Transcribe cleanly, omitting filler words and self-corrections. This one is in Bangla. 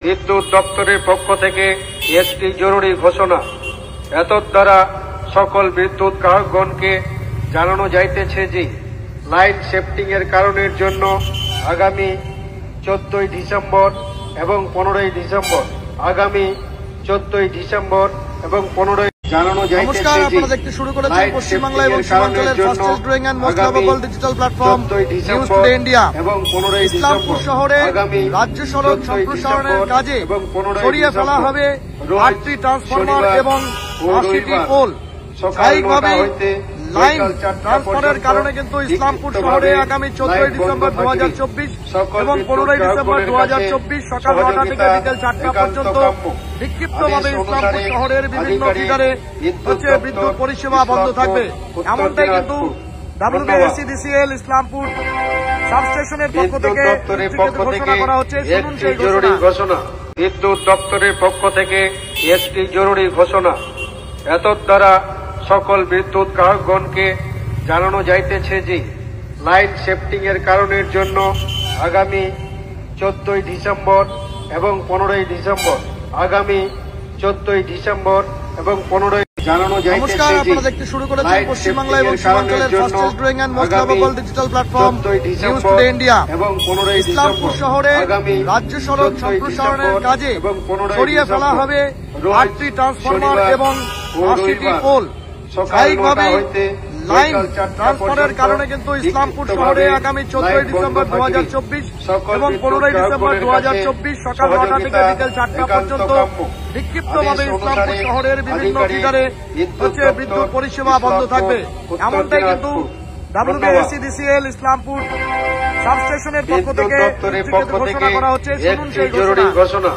বিদ্যুৎ দপ্তরের পক্ষ থেকে একটি জরুরি ঘোষণা। এতদ্বারা সকল বিদ্যুৎ গ্রাহকগণকে জানানো যাইতেছে যে লাইন শিফটিং এর কারণের জন্য আগামী 14 ডিসেম্বর এবং 15 ডিসেম্বর আগামী 14 ডিসেম্বর এবং 15 জানানো যাইতেছে যে আপনারা দেখতে শুরু করেছেন পশ্চিমবাংলা এবং সীমাঞ্চলের fastest growing and most lovable digital platform News Today India এবং 15 ইসলামপুর শহরে রাজ্য সড়ক সম্প্রসারণের কাজে সরিয়ে ফেলা হবে 8টি ট্রান্সফরমার এবং 80টি পোল। স্থায়িকভাবে লাইন ট্রান্সফারের কারণে কিন্তু ইসলামপুর শহরে আগামী 14 ডিসেম্বর 2024 এবং 15 ডিসেম্বর 2024 সকাল 9টা থেকে বিকেল 4টা পর্যন্ত বিক্ষিপ্তভাবে ইসলামপুর শহরের বিভিন্ন ফিডারে বিদ্যুৎ পরিষেবা বন্ধ থাকবে। এমনটাই কিন্তু WBSEDCL ইসলামপুর সাবস্টেশনের পক্ষ থেকে ঘোষণা করা হচ্ছে। শুনুন সেই জরুরি ঘোষণা। বিদ্যুৎ দপ্তরের পক্ষ থেকে একটি জরুরি ঘোষণা। এতদ্বারা সকল বিদ্যুৎ গ্রাহকগণকে জানানো যাইতেছে যে লাইন শিফটিং এর কারণের জন্য আগামী 14 ডিসেম্বর এবং 15 ডিসেম্বর আগামী 14 ডিসেম্বর এবং 15 জানানো যাইতেছে যে আপনারা দেখতে শুরু করেছেন পশ্চিমবাংলা এবং সীমাঞ্চলের fastest growing and most lovable digital platform News Today India এবং 15 ইসলামপুর শহরে রাজ্য সড়ক সম্প্রসারণের কাজে সরিয়ে ফেলা হবে 8টি ট্রান্সফরমার এবং 80টি পোল। স্থায়িকভাবে লাইন ট্রান্সফারের কারণে কিন্তু ইসলামপুর শহরে আগামী 14 ডিসেম্বর 2024 এবং 15 ডিসেম্বর 2024 সকাল 9টা থেকে বিকেল 4টা পর্যন্ত বিক্ষিপ্তভাবে ইসলামপুর শহরের বিভিন্ন ফিডারে বিদ্যুৎ পরিষেবা বন্ধ থাকবে। এমনটাই কিন্তু WBSEDCL ইসলামপুর সাবস্টেশনের পক্ষ থেকে ঘোষণা করা হচ্ছে। শুনুন সেই জরুরি ঘোষণা।